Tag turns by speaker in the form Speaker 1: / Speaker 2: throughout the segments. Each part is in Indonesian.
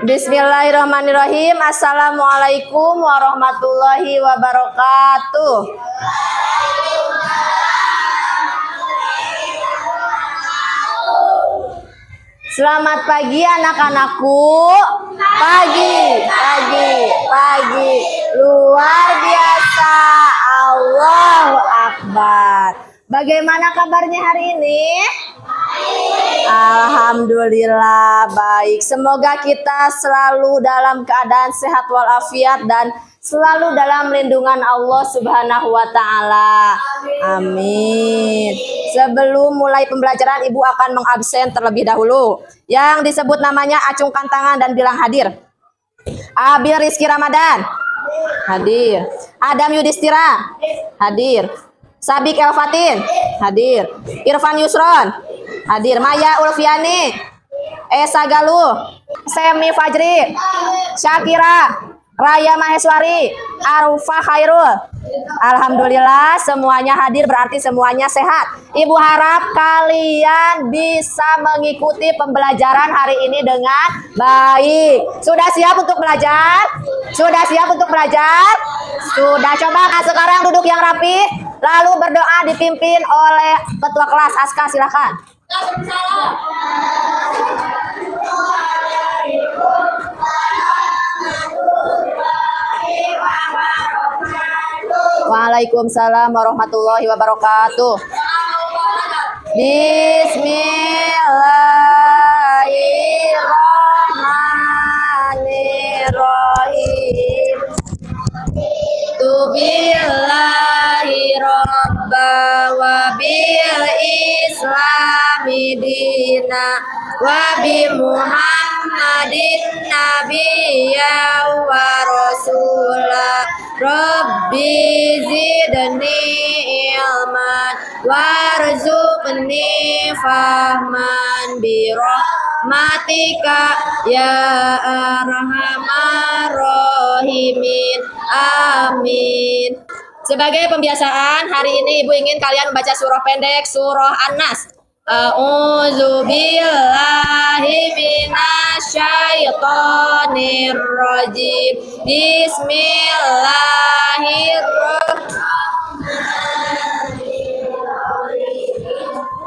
Speaker 1: Bismillahirrahmanirrahim. Assalamualaikum warahmatullahi wabarakatuh. Selamat pagi anak-anakku. Pagi. Luar biasa. Allahu Akbar. Bagaimana kabarnya hari ini? Alhamdulillah baik. Semoga kita selalu dalam keadaan sehat walafiat dan selalu dalam lindungan Allah Subhanahu wa taala. Amin. Sebelum mulai pembelajaran, Ibu akan mengabsen terlebih dahulu. Yang disebut namanya acungkan tangan dan bilang hadir. Abil Rizky Ramadan. Hadir. Adam Yudhistira. Hadir. Sabik Elfatin. Hadir. Irfan Yusron. Hadir. Maya Ulfiani. Esa Galuh. Semi Fajri. Syakira. Raya Maheswari. Arufa Khairul. Alhamdulillah semuanya hadir, berarti semuanya sehat. Ibu harap kalian bisa mengikuti pembelajaran hari ini dengan baik. Sudah siap untuk belajar? Sudah siap untuk belajar? Sudah. Coba sekarang duduk yang rapi, lalu berdoa dipimpin oleh ketua kelas. Aska, silakan. Waalaikumsalam warahmatullahi wabarakatuh. Bismillahirrahmanirrahim. Tubillahi robba wa bil islami dina wa bi muhammadin nabiyya wa rasulah. Rabbi zidni ilman warzuqni fahman bi rahmatika ya arhamar rahimin. Amin. Sebagai pembiasaan, hari ini Ibu ingin kalian membaca surah pendek, surah An-Nas. A'udzu billahi minasyaitonir rajim. Bismillahirrahmanirrahim.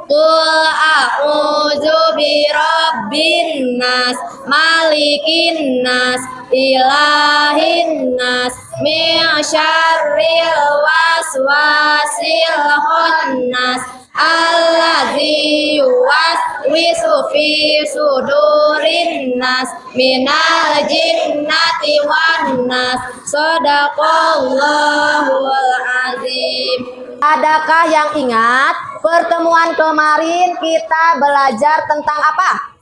Speaker 1: Qul a'udzu birabbin nas, malikin nas, ilahin nas, min syarril waswasil khannas, allazi yuwaswisu fi sudurin nas, minal jinnati wan nas. Shadaqallahul azim. Adakah yang ingat pertemuan kemarin kita belajar tentang apa?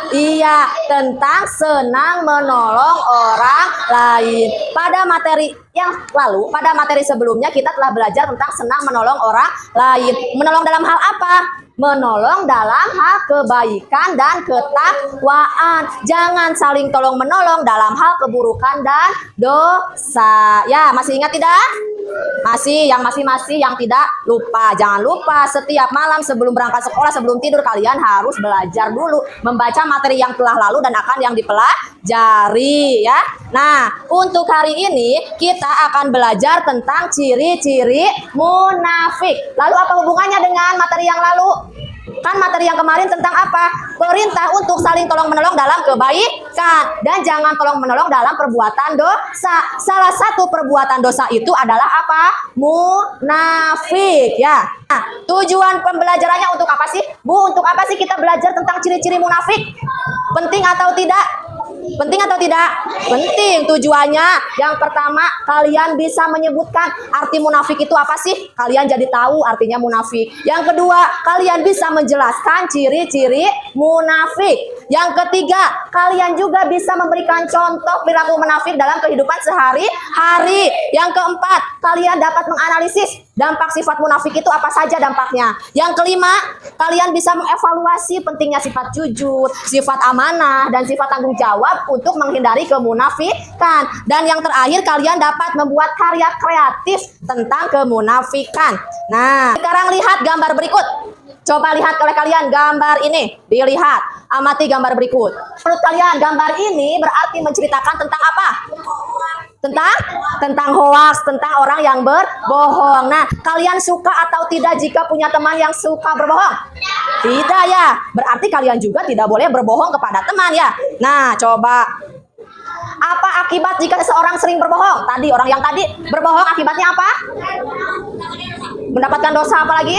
Speaker 1: Iya, tentang senang menolong orang lain. Pada materi yang lalu, pada materi sebelumnya kita telah belajar tentang senang menolong orang lain. Menolong dalam hal apa? Menolong dalam hal kebaikan dan ketakwaan. Jangan saling tolong menolong dalam hal keburukan dan dosa. Ya, masih ingat tidak? Masih, yang masih, yang tidak lupa. Jangan lupa setiap malam sebelum berangkat sekolah, sebelum tidur, kalian harus belajar dulu membaca materi yang telah lalu dan akan yang dipelajari ya. Nah, untuk hari ini kita akan belajar tentang ciri-ciri munafik. Lalu apa hubungannya dengan materi yang lalu? Kan materi yang kemarin tentang apa? Perintah untuk saling tolong menolong dalam kebaikan dan jangan tolong menolong dalam perbuatan dosa. Salah satu perbuatan dosa itu adalah apa? Munafik ya. Nah, tujuan pembelajarannya untuk apa sih? Bu, untuk apa sih kita belajar tentang ciri-ciri munafik? Penting atau tidak? Penting atau tidak? Penting. Tujuannya yang pertama, kalian bisa menyebutkan arti munafik itu apa sih? Kalian jadi tahu artinya munafik. Yang kedua, kalian bisa menjelaskan ciri-ciri munafik. Yang ketiga, kalian juga bisa memberikan contoh perilaku munafik dalam kehidupan sehari-hari. Yang keempat, kalian dapat menganalisis dampak sifat munafik itu apa saja dampaknya. Yang kelima, kalian bisa mengevaluasi pentingnya sifat jujur, sifat amanah, dan sifat tanggung jawab untuk menghindari kemunafikan. Dan yang terakhir, kalian dapat membuat karya kreatif tentang kemunafikan. Nah, sekarang lihat gambar berikut. Coba lihat oleh kalian gambar ini. Dilihat. Amati gambar berikut. Menurut kalian gambar ini berarti menceritakan tentang apa? Tentang hoaks, tentang orang yang berbohong. Nah, kalian suka atau tidak jika punya teman yang suka berbohong? Tidak ya. Berarti kalian juga tidak boleh berbohong kepada teman ya. Nah, coba. Apa akibat jika seseorang sering berbohong? Tadi orang yang tadi berbohong akibatnya apa? Mendapatkan dosa apa lagi?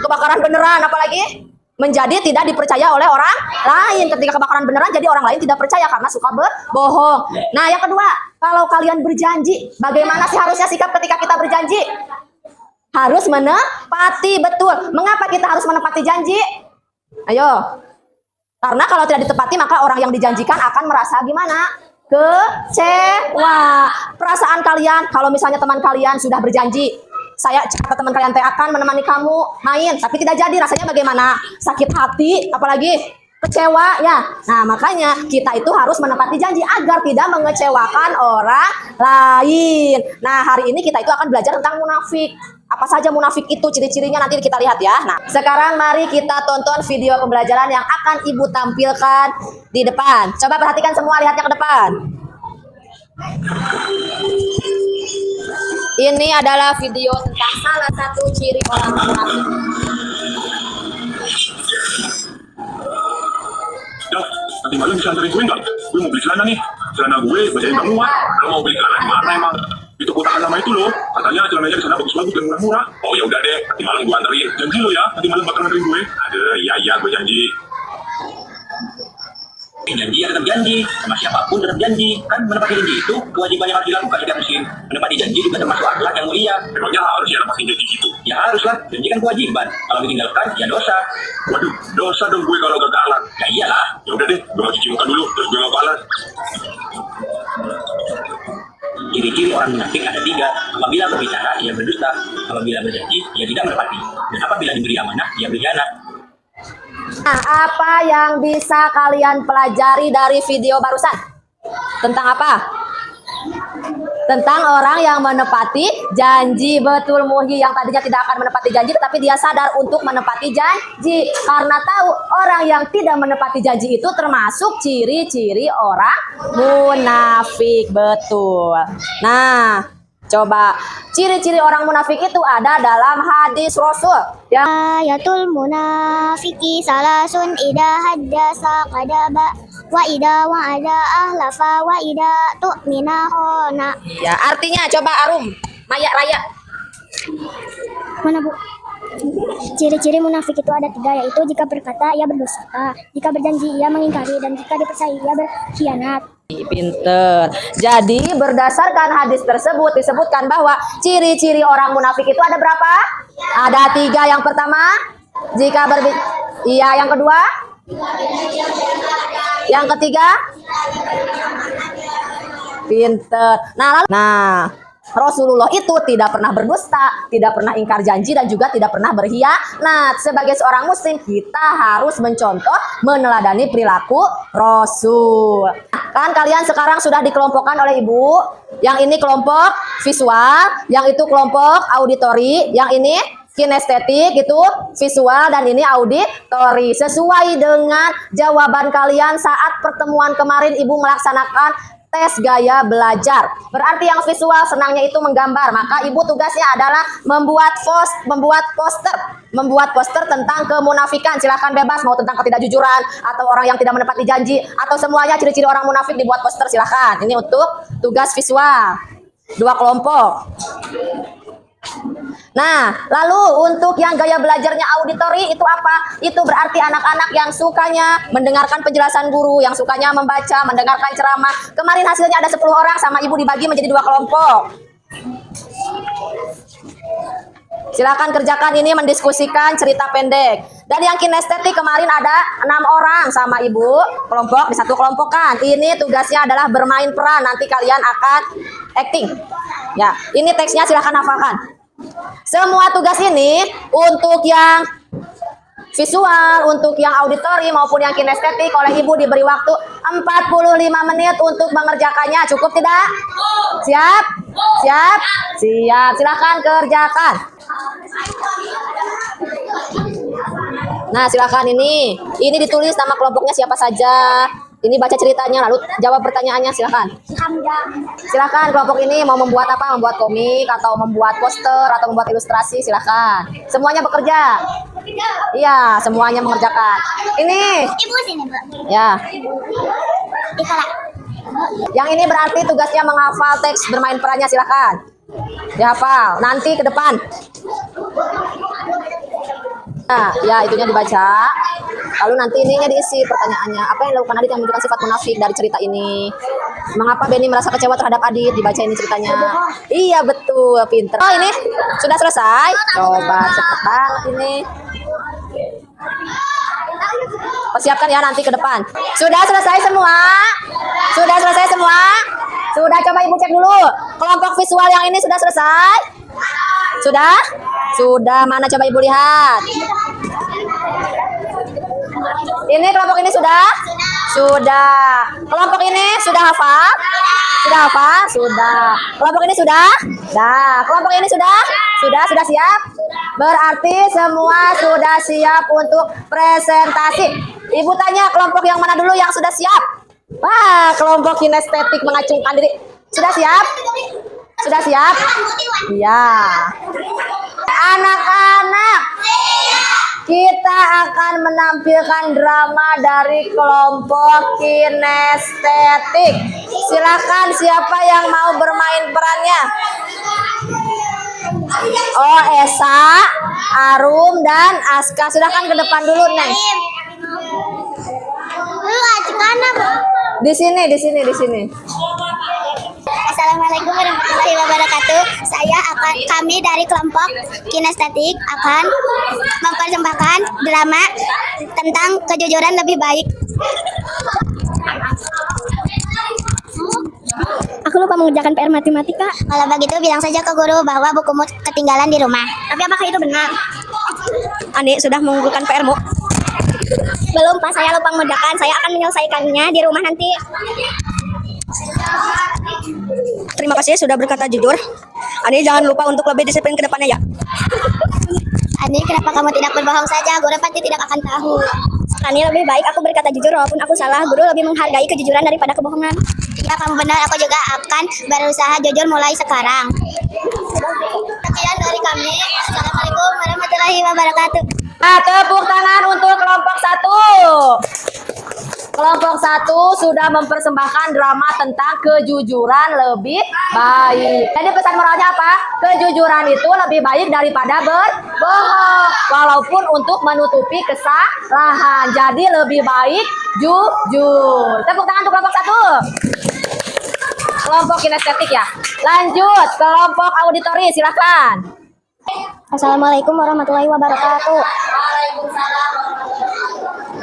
Speaker 1: Kebakaran beneran apalagi? Menjadi tidak dipercaya oleh orang lain. Ketika kebakaran beneran jadi orang lain tidak percaya karena suka berbohong. Nah, yang kedua, kalau kalian berjanji, bagaimana sih harusnya sikap ketika kita berjanji? Harus menepati, betul. Mengapa kita harus menepati janji? Ayo. Karena kalau tidak ditepati maka orang yang dijanjikan akan merasa gimana? Kecewa. Perasaan kalian kalau misalnya teman kalian sudah berjanji, saya kata teman kalian akan menemani kamu main, tapi tidak jadi, rasanya bagaimana? Sakit hati, apalagi kecewa ya. Nah, makanya kita itu harus menepati janji agar tidak mengecewakan orang lain. Nah, hari ini kita itu akan belajar tentang munafik. Apa saja munafik itu, ciri-cirinya nanti kita lihat ya. Nah, sekarang mari kita tonton video pembelajaran yang akan Ibu tampilkan di depan. Coba perhatikan semua, lihatnya ke depan. Ini adalah video tentang salah satu ciri orang munafik.
Speaker 2: Dah, nanti malam bisa anterin gue nggak? Gue mau beli celana nih. Celana gue bajain kamu muat. Lo mau beli celana di mana emang? Itu kotaan lama itu loh. Katanya celananya di sana bagus-bagus dan murah-murah. Oh ya udah deh, nanti malam gue anterin. Janji lo ya, nanti malam bakal anterin gue. Aduh, iya gue janji.
Speaker 3: Janji ya tetap janji, sama siapapun tetap janji. Kan menepati janji itu kewajiban yang harus dilakukan setiap muslim. Menepati janji juga termasuk akhlak yang mulia.
Speaker 2: Memangnya harus ya nepatin janji gitu?
Speaker 3: Ya harus lah, janji kan kewajiban. Kalau ditinggalkan ya dosa.
Speaker 2: Waduh, dosa dong gue kalau gagalan.
Speaker 3: Ya iyalah.
Speaker 2: Ya udah deh, gue mau cuci muka dulu, terus gue mau balas.
Speaker 3: Ciri-ciri orang munafik ada 3. Apabila berbicara, ia berdusta. Apabila berjanji, ia tidak menepati. Dan apabila diberi amanah, ia berkhianat.
Speaker 1: Nah, apa yang bisa kalian pelajari dari video barusan? Tentang apa? Tentang orang yang menepati janji. Betul, Muhi, yang tadinya tidak akan menepati janji tetapi dia sadar untuk menepati janji karena tahu orang yang tidak menepati janji itu termasuk ciri-ciri orang munafik. Betul. Nah, coba ciri-ciri orang munafik itu ada dalam hadis Rasul.
Speaker 4: Ayatul munafiki salasun ida haddasa kadaba wa ida wa'ada ahlafa wa ida tu'mina khona.
Speaker 1: Ya, artinya coba Arum, Maya Raya.
Speaker 4: Mana Bu? Ciri-ciri munafik itu ada 3, yaitu jika berkata ia berdusta, jika berjanji ia mengingkari, dan jika dipercayai ia berkhianat.
Speaker 1: Pinter. Jadi berdasarkan hadis tersebut disebutkan bahwa ciri-ciri orang munafik itu ada berapa? Ada 3. Yang pertama, jika iya. Yang kedua, yang ketiga, pinter. Nah, Rasulullah itu tidak pernah berdusta, tidak pernah ingkar janji, dan juga tidak pernah berkhianat. Sebagai seorang muslim, kita harus mencontoh, meneladani perilaku Rasul. Kan kalian sekarang sudah dikelompokkan oleh Ibu. Yang ini kelompok visual, yang itu kelompok auditori, yang ini kinestetik itu visual, dan ini auditori. Sesuai dengan jawaban kalian saat pertemuan kemarin Ibu melaksanakan tes gaya belajar. Berarti yang visual senangnya itu menggambar, maka Ibu tugasnya adalah membuat poster tentang kemunafikan. Silahkan bebas, mau tentang ketidakjujuran atau orang yang tidak menepati janji atau semuanya ciri-ciri orang munafik dibuat poster, silahkan. Ini untuk tugas visual 2 kelompok. Nah, lalu untuk yang gaya belajarnya auditori itu apa? Itu berarti anak-anak yang sukanya mendengarkan penjelasan guru, yang sukanya membaca, mendengarkan ceramah. Kemarin hasilnya ada 10 orang, sama Ibu dibagi menjadi 2 kelompok. Silakan kerjakan ini, mendiskusikan cerita pendek. Dan yang kinestetik kemarin ada 6 orang, sama Ibu kelompok di 1 kelompokan. Ini tugasnya adalah bermain peran, nanti kalian akan acting. Ya, ini teksnya silahkan hafalkan. Semua tugas ini untuk yang visual, untuk yang auditori maupun yang kinestetik oleh Ibu diberi waktu 45 menit untuk mengerjakannya. Cukup tidak? Siap? Siap? Siap. Silahkan kerjakan. Nah, silakan ini. Ini ditulis nama kelompoknya siapa saja. Ini baca ceritanya lalu jawab pertanyaannya, silakan. Silakan kelompok ini mau membuat apa? Membuat komik atau membuat poster atau membuat ilustrasi, silakan. Semuanya bekerja. Iya, semuanya mengerjakan. Ini.
Speaker 4: Ibu sini, Bu.
Speaker 1: Ya.
Speaker 4: Itulah.
Speaker 1: Yang ini berarti tugasnya menghafal teks bermain perannya, silakan. Dihafal. Nanti ke depan. Nah, ya itunya dibaca. Lalu nanti ininya diisi pertanyaannya. Apa yang dilakukan Adit yang menunjukkan sifat munafik dari cerita ini? Mengapa Benny merasa kecewa terhadap Adit? Dibaca ini ceritanya. Iya betul, pinter. Oh ini sudah selesai. Coba cepet banget ini. Persiapkan ya nanti ke depan. Sudah selesai semua? Sudah selesai semua? Sudah, coba ibu cek dulu. Kelompok visual yang ini sudah selesai? Sudah? Sudah, mana coba ibu lihat. Ini kelompok ini sudah? Sudah. Kelompok ini sudah hafal? Sudah hafal? Sudah. Kelompok ini sudah? Dah. Kelompok ini sudah? Sudah siap? Berarti semua sudah siap untuk presentasi. Ibu tanya kelompok yang mana dulu yang sudah siap? Wah, kelompok kinestetik mengacungkan diri. Sudah siap? Sudah siap? Iya. Anak-anak, kita akan menampilkan drama dari kelompok kinestetik. Silakan siapa yang mau bermain perannya? Oh, Esa, Arum, dan Aska. Silakan ke depan dulu, Neng. Di sini.
Speaker 4: Assalamualaikum warahmatullahi wabarakatuh. Kami dari kelompok kinestetik akan mempersembahkan drama tentang kejujuran lebih baik. Aku lupa mengerjakan PR matematika. Kalau begitu bilang saja ke guru bahwa bukumu ketinggalan di rumah. Tapi apakah itu benar?
Speaker 1: Ani sudah mengumpulkan PR-mu?
Speaker 4: Belum, Pak. Saya lupa mengerjakan. Saya akan menyelesaikannya di rumah nanti.
Speaker 1: Terima kasih sudah berkata jujur. Ani jangan lupa untuk lebih disiplin ke depannya ya.
Speaker 4: Ani, kenapa kamu tidak berbohong saja? Guru pasti tidak akan tahu. Ani, lebih baik aku berkata jujur walaupun aku salah. Guru lebih menghargai kejujuran daripada kebohongan. Ya, kamu benar. Aku juga akan berusaha jujur mulai sekarang. Sekian dari kami. Assalamualaikum warahmatullahi wabarakatuh.
Speaker 1: Nah, tepuk tangan untuk kelompok 1. Kelompok 1 sudah mempersembahkan drama tentang kejujuran lebih baik. Jadi pesan moralnya apa? Kejujuran itu lebih baik daripada berbohong. Walaupun untuk menutupi kesalahan. Jadi lebih baik jujur. Tepuk tangan untuk kelompok 1. Kelompok kinestetik ya. Lanjut, kelompok auditori silakan.
Speaker 4: Assalamualaikum warahmatullahi wabarakatuh.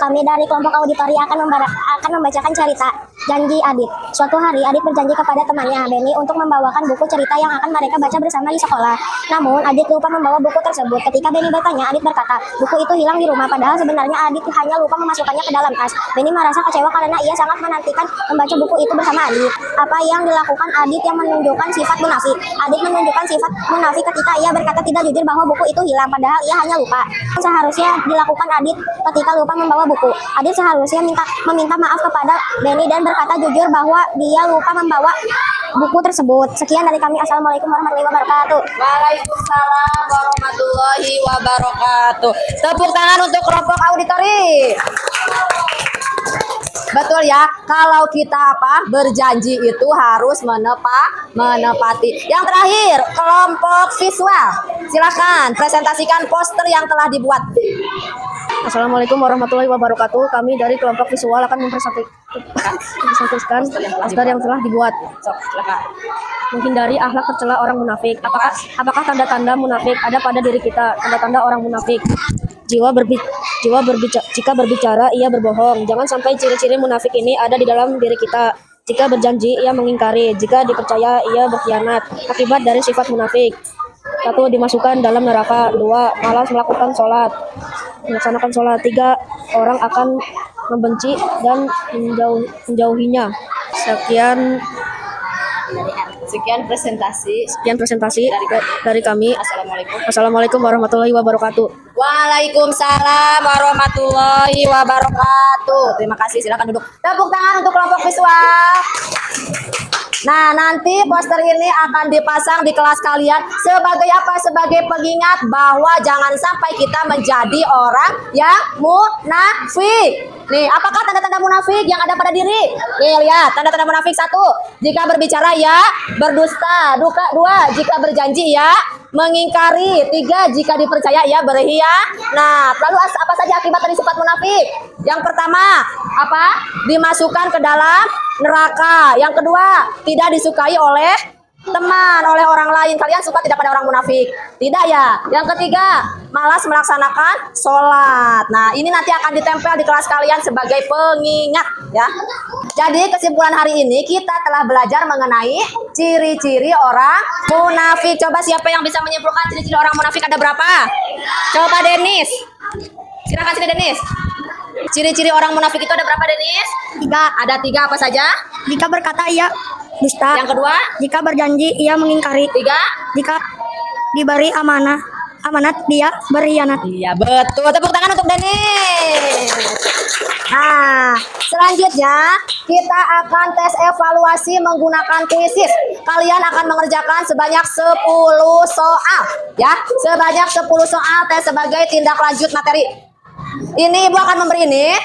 Speaker 4: Kami dari kelompok auditori akan membacakan cerita Janji Adit. Suatu hari Adit berjanji kepada temannya Benny untuk membawakan buku cerita yang akan mereka baca bersama di sekolah. Namun Adit lupa membawa buku tersebut. Ketika Benny bertanya, Adit berkata, buku itu hilang di rumah, padahal sebenarnya Adit hanya lupa memasukkannya ke dalam tas. Benny merasa kecewa karena ia sangat menantikan membaca buku itu bersama Adit. Apa yang dilakukan Adit yang menunjukkan sifat munafik? Adit menunjukkan sifat munafik ketika ia berkata tidak jujur bahwa buku itu hilang, padahal ia hanya lupa. Seharusnya dilakukan Adit ketika lupa membawa buku. Adit seharusnya meminta maaf kepada Benny dan berkata jujur bahwa dia lupa membawa buku tersebut. Sekian dari kami. Assalamualaikum warahmatullahi wabarakatuh.
Speaker 1: Waalaikumsalam warahmatullahi wabarakatuh. Tepuk tangan untuk kelompok auditori. Betul ya, kalau kita berjanji itu harus menepati. Yang terakhir, kelompok visual. Silakan presentasikan poster yang telah dibuat.
Speaker 5: Assalamualaikum warahmatullahi wabarakatuh. Kami dari kelompok visual akan mempresentasikan poster yang telah dibuat. Menghindari akhlak tercela orang munafik. Apakah tanda-tanda munafik ada pada diri kita? Tanda-tanda orang munafik. Jika berbicara ia berbohong. Jangan sampai ciri-ciri munafik ini ada di dalam diri kita. Jika berjanji ia mengingkari. Jika dipercaya ia berkhianat. Akibat dari sifat munafik: 1. Dimasukkan dalam neraka. 2. Malas melaksanakan sholat. 3. Orang akan membenci dan menjauhinya.
Speaker 1: Sekian presentasi
Speaker 5: dari kami. Assalamualaikum warahmatullahi wabarakatuh.
Speaker 1: Waalaikumsalam warahmatullahi wabarakatuh. Terima kasih, silakan duduk. Tepuk tangan untuk kelompok visual. Nah, nanti poster ini akan dipasang di kelas kalian sebagai apa? Sebagai pengingat bahwa jangan sampai kita menjadi orang yang munafik. Nih, apakah tanda-tanda munafik yang ada pada diri? Nih, lihat, tanda-tanda munafik. 1, jika berbicara ya berdusta. 2, jika berjanji ya mengingkari. 3, jika dipercaya ya berkhianat. Lalu apa saja akibat dari sifat munafik? Yang pertama, apa? Dimasukkan ke dalam neraka. Yang kedua, tidak disukai oleh teman, oleh orang lain. Kalian suka tidak pada orang munafik? Tidak ya? Yang ketiga, malas melaksanakan sholat. Nah, ini nanti akan ditempel di kelas kalian sebagai pengingat ya. Jadi kesimpulan hari ini kita telah belajar mengenai ciri-ciri orang munafik. Coba siapa yang bisa menyimpulkan ciri-ciri orang munafik ada berapa? Coba Denis. Silakan sini Denis. Ciri-ciri orang munafik itu ada berapa Denis?
Speaker 4: 3.
Speaker 1: Ada 3, apa saja?
Speaker 4: Jika berkata ia dusta.
Speaker 1: Yang kedua?
Speaker 4: Jika berjanji ia mengingkari.
Speaker 1: 3?
Speaker 4: Jika diberi amanat dia berkhianat.
Speaker 1: Iya betul, tepuk tangan untuk Denis. Nah, selanjutnya kita akan tes evaluasi menggunakan kuisis. Kalian akan mengerjakan sebanyak 10 soal ya, sebanyak 10 soal tes sebagai tindak lanjut materi. Ini Ibu akan memberi ini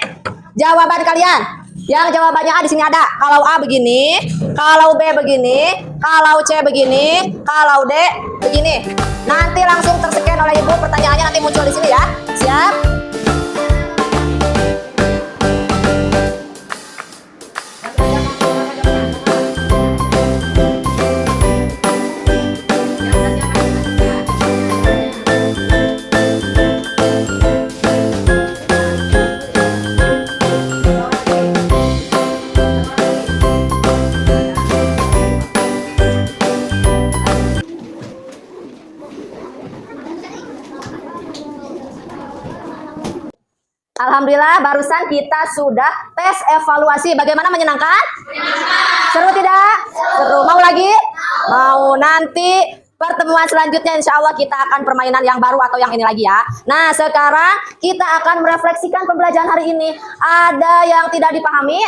Speaker 1: jawaban kalian. Yang jawabannya A di sini ada. Kalau A begini, kalau B begini, kalau C begini, kalau D begini. Nanti langsung terscan oleh Ibu, pertanyaannya nanti muncul di sini ya. Siap? Alhamdulillah barusan kita sudah tes evaluasi. Bagaimana, menyenangkan? Seru tidak? Seru. Mau lagi? Mau. Nanti pertemuan selanjutnya insya Allah kita akan permainan yang baru atau yang ini lagi ya. Nah, sekarang kita akan merefleksikan pembelajaran hari ini. Ada yang tidak dipahami?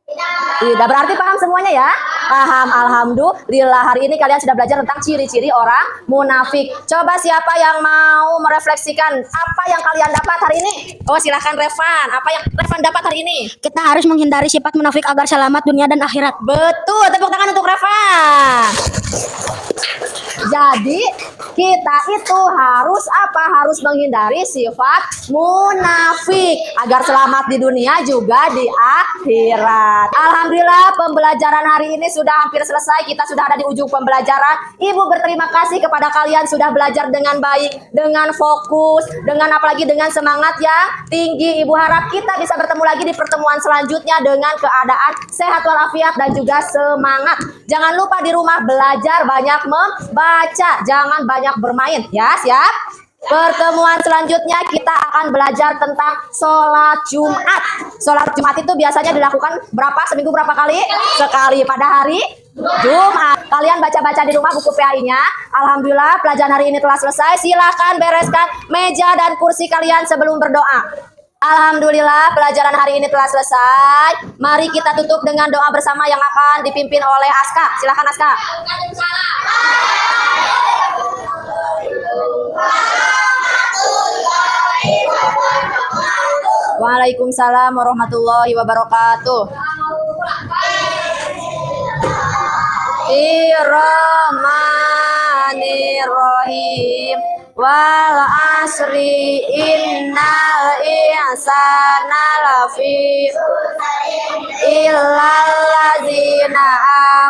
Speaker 1: Tidak, berarti paham semuanya ya? Paham, alhamdulillah. Hari ini kalian sudah belajar tentang ciri-ciri orang munafik. Coba siapa yang mau merefleksikan apa yang kalian dapat hari ini? Oh, silahkan Revan. Apa yang Revan dapat hari ini?
Speaker 4: Kita harus menghindari sifat munafik agar selamat dunia dan akhirat.
Speaker 1: Betul, tepuk tangan untuk Revan. Jadi kita itu harus apa? Harus menghindari sifat munafik agar selamat di dunia juga di akhirat. Alhamdulillah pembelajaran hari ini sudah hampir selesai. Kita sudah ada di ujung pembelajaran. Ibu berterima kasih kepada kalian sudah belajar dengan baik, dengan fokus, dengan apalagi dengan semangat yang tinggi. Ibu harap kita bisa bertemu lagi di pertemuan selanjutnya dengan keadaan sehat walafiat dan juga semangat. Jangan lupa di rumah belajar banyak membaca, jangan banyak bermain ya. Siap? Pertemuan selanjutnya kita akan belajar tentang sholat Jumat. Sholat Jumat itu biasanya dilakukan seminggu berapa kali? Sekali pada hari Jumat. Kalian baca-baca di rumah buku PAI-nya. Alhamdulillah pelajaran hari ini telah selesai. Silahkan bereskan meja dan kursi kalian sebelum berdoa. Alhamdulillah pelajaran hari ini telah selesai. Mari kita tutup dengan doa bersama yang akan dipimpin oleh Aska. Silahkan Aska. Waalaikumsalam warahmatullahi wabarakatuh. Irrahmanirrahim. Wal asri innal insana lafi illal ladzina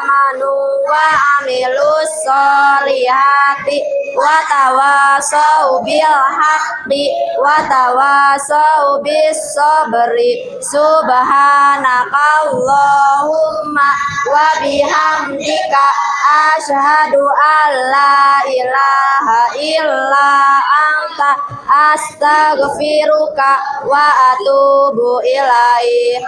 Speaker 1: amanu wa amilus solihati wa tawasau bil haqqi wa tawasau bis sabri. Subhanakallahumma wa bihamdika asyhadu an la ilaha illa anta astaghfiruka wa atubu ilaik.